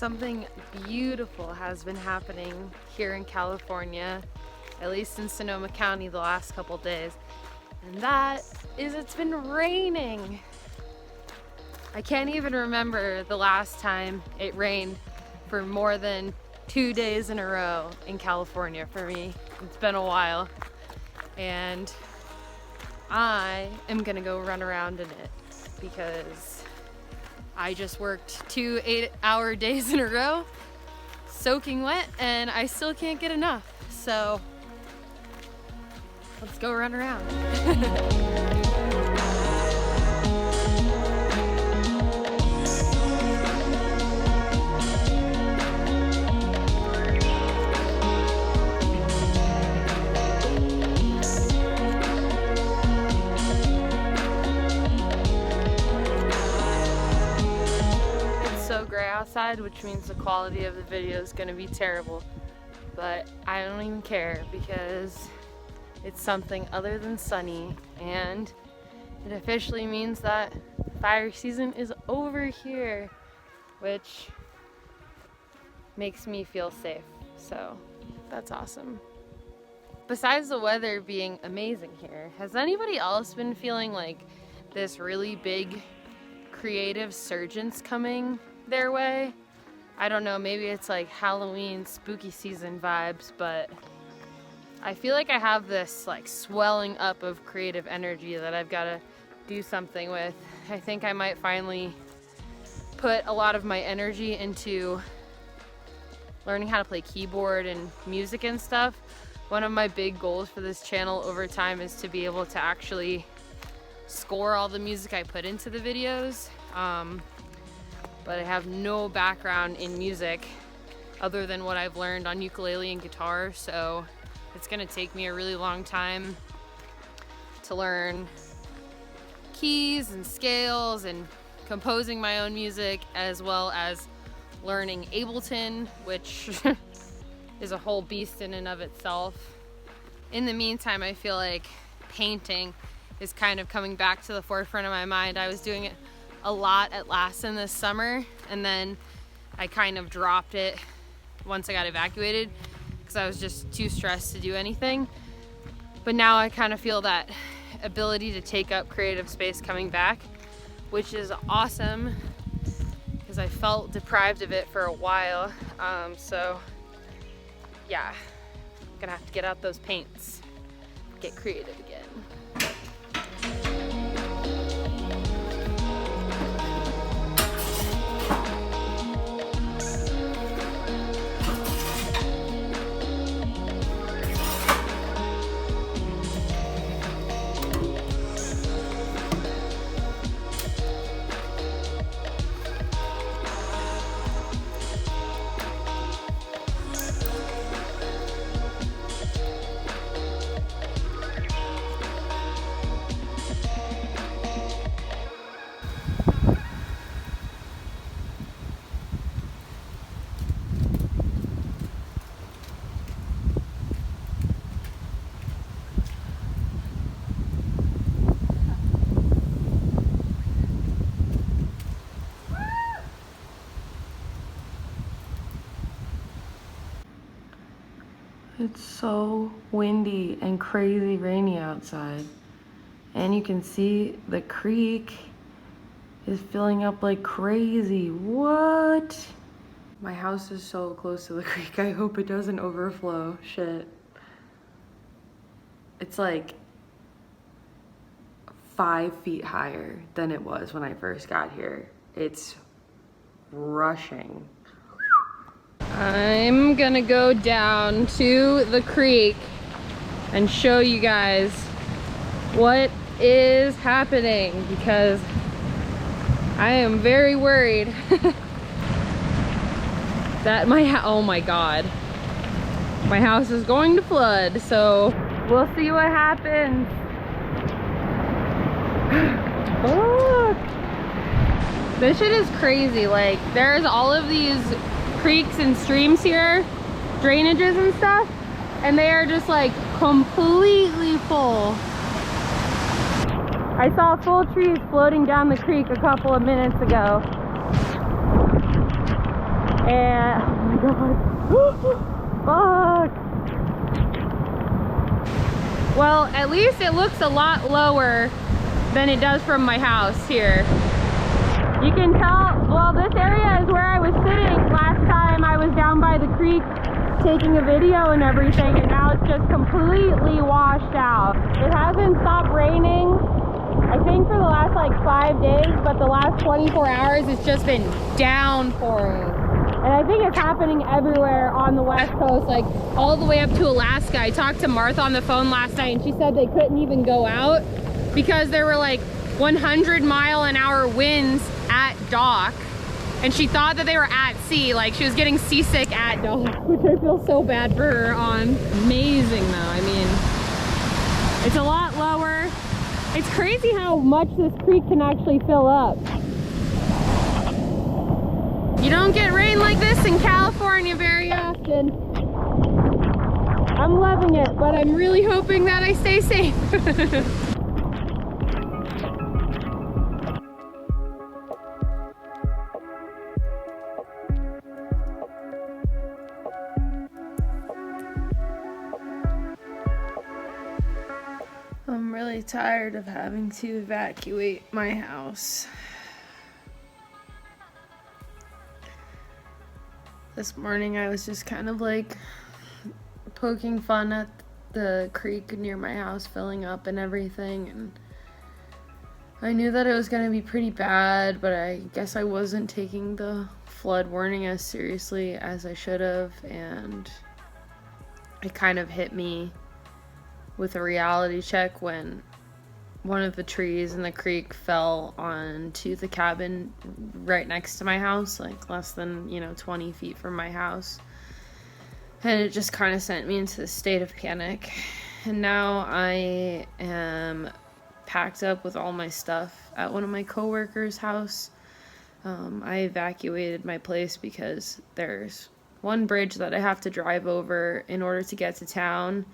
Something beautiful has been happening here in California, at least in Sonoma County the last couple days, and that is it's been raining. I can't even remember the last time it rained for more than 2 days in a row in California for me. It's been a while, and I am gonna go run around in it because I just worked 2 8-hour days in a row, soaking wet, and I still can't get enough. So let's go run around. Gray outside, which means the quality of the video is going to be terrible, but I don't even care because it's something other than sunny, and it officially means that fire season is over here, which makes me feel safe, so that's awesome. Besides the weather being amazing here, has anybody else been feeling like this really big creative surgence coming their way? I don't know, maybe it's like Halloween spooky season vibes, but I feel like I have this like swelling up of creative energy that I've got to do something with. I think I might finally put a lot of my energy into learning how to play keyboard and music and stuff. One of my big goals for this channel over time is to be able to actually score all the music I put into the videos. But I have no background in music other than what I've learned on ukulele and guitar, so it's gonna take me a really long time to learn keys and scales and composing my own music, as well as learning Ableton, which is a whole beast in and of itself. In the meantime, I feel like painting is kind of coming back to the forefront of my mind. I was doing it a lot at Lassen this summer, and then I kind of dropped it once I got evacuated because I was just too stressed to do anything. But now I kind of feel that ability to take up creative space coming back, which is awesome because I felt deprived of it for a while. So yeah, I'm gonna have to get out those paints, get creative again. It's so windy and crazy rainy outside, and you can see the creek is filling up like crazy. What? My house is so close to the creek. I hope it doesn't overflow. Shit. It's like 5 feet higher than it was when I first got here. It's rushing. I'm gonna go down to the creek and show you guys what is happening, because I am very worried that oh my god, my house is going to flood. So we'll see what happens. Oh, this shit is crazy. Like, there's all of these creeks and streams here, drainages and stuff, and they are just like completely full. I saw full trees floating down the creek a couple of minutes ago. And oh my god. Fuck. Well, at least it looks a lot lower than it does from my house here. You can tell, well, this area is where I was sitting last time I was down by the creek taking a video and everything, and now it's just completely washed out. It hasn't stopped raining, I think, for the last like 5 days, but the last 24 hours it's just been downpouring. And I think it's happening everywhere on the West Coast, like all the way up to Alaska. I talked to Martha on the phone last night and she said they couldn't even go out because there were like 100-mile-an-hour winds at dock. And she thought that they were at sea, like she was getting seasick at dock, which I feel so bad for her on. Amazing though, I mean, it's a lot lower. It's crazy how much this creek can actually fill up. You don't get rain like this in California very often. I'm loving it, but I'm really hoping that I stay safe. I'm really tired of having to evacuate my house. This morning I was just kind of like poking fun at the creek near my house filling up and everything, and I knew that it was going to be pretty bad, but I guess I wasn't taking the flood warning as seriously as I should have, and it kind of hit me with a reality check when one of the trees in the creek fell onto the cabin right next to my house, like less than, 20 feet from my house. And it just kind of sent me into a state of panic. And now I am packed up with all my stuff at one of my coworkers' house. I evacuated my place because there's one bridge that I have to drive over in order to get to town,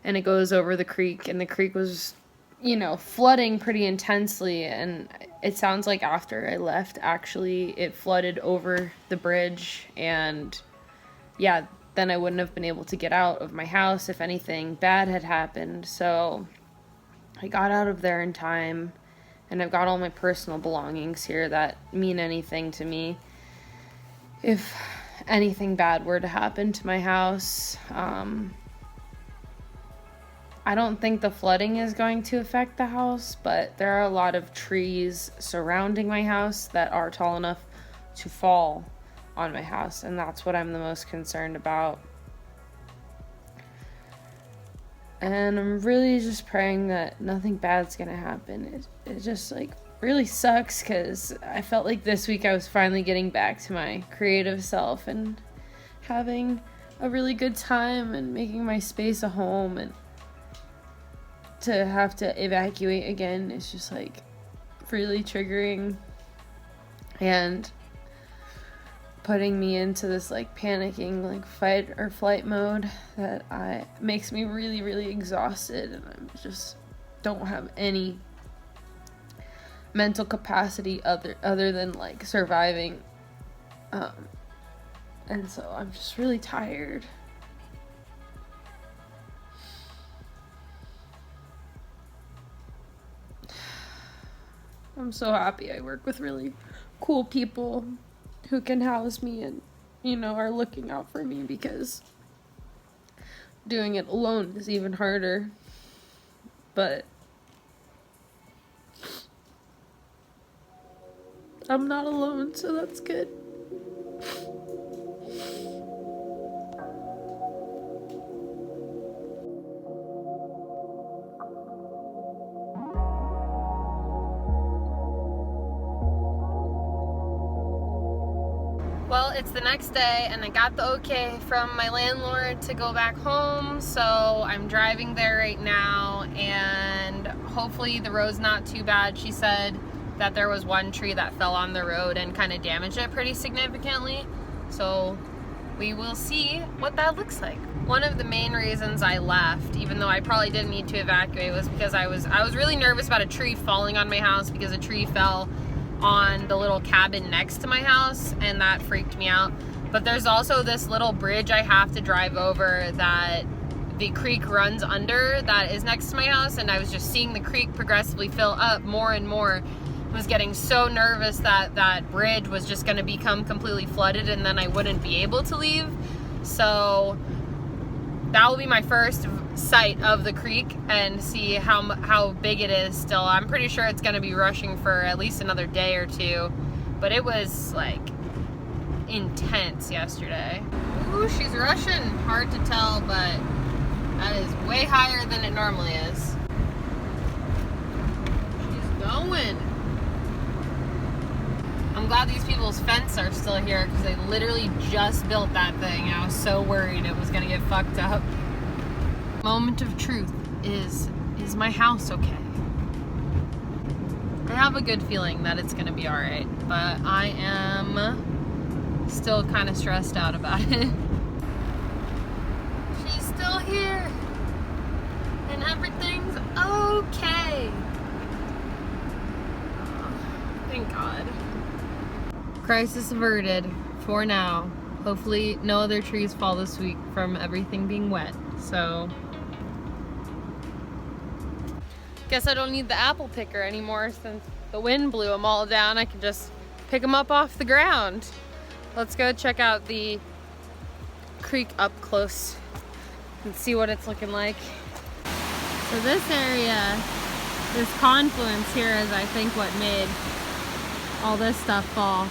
and it goes over the creek, and the creek was flooding pretty intensely, and it sounds like after I left, actually, it flooded over the bridge, and yeah, then I wouldn't have been able to get out of my house if anything bad had happened. So I got out of there in time, and I've got all my personal belongings here that mean anything to me if anything bad were to happen to my house. I don't think the flooding is going to affect the house, but there are a lot of trees surrounding my house that are tall enough to fall on my house, and that's what I'm the most concerned about. And I'm really just praying that nothing bad's gonna happen. It just really sucks, because I felt like this week I was finally getting back to my creative self and having a really good time and making my space a home, and to have to evacuate again is just really triggering and putting me into this panicking fight or flight mode that makes me really, really exhausted, and I just don't have any mental capacity other than surviving, and so I'm just really tired. I'm so happy I work with really cool people who can house me and, are looking out for me, because doing it alone is even harder. But I'm not alone, so that's good. Well, it's the next day, and I got the okay from my landlord to go back home, so I'm driving there right now, and hopefully the road's not too bad. She said that there was one tree that fell on the road and kind of damaged it pretty significantly, so we will see what that looks like. One of the main reasons I left, even though I probably didn't need to evacuate, was because I was really nervous about a tree falling on my house, because a tree fell on the little cabin next to my house, and that freaked me out. But there's also this little bridge I have to drive over that the creek runs under that is next to my house, and I was just seeing the creek progressively fill up more and more. I was getting so nervous that that bridge was just going to become completely flooded and then I wouldn't be able to leave. So that will be my first sight of the creek and see how big it is still. I'm pretty sure it's going to be rushing for at least another day or two, but it was like intense yesterday. Ooh, she's rushing. Hard to tell, but that is way higher than it normally is. She's going. I'm glad these people's fence are still here because they literally just built that thing. I was so worried it was gonna get fucked up. Moment of truth is my house okay? I have a good feeling that it's gonna be alright, but I am still kind of stressed out about it. She's still here and everything's okay. Thank God. Crisis averted for now. Hopefully no other trees fall this week from everything being wet. So guess I don't need the apple picker anymore since the wind blew them all down. I can just pick them up off the ground. Let's go check out the creek up close and see what it's looking like. So this area, this confluence here is I think what made all this stuff fall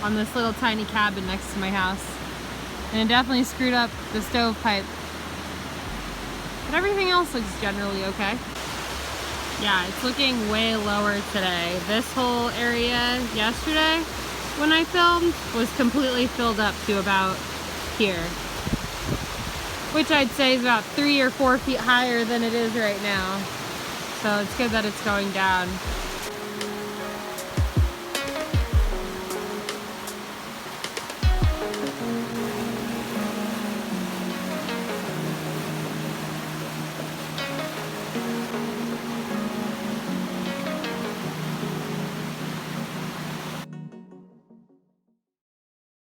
on this little tiny cabin next to my house. And it definitely screwed up the stovepipe. But everything else looks generally okay. Yeah, it's looking way lower today. This whole area yesterday when I filmed was completely filled up to about here, which I'd say is about 3 or 4 feet higher than it is right now. So it's good that it's going down.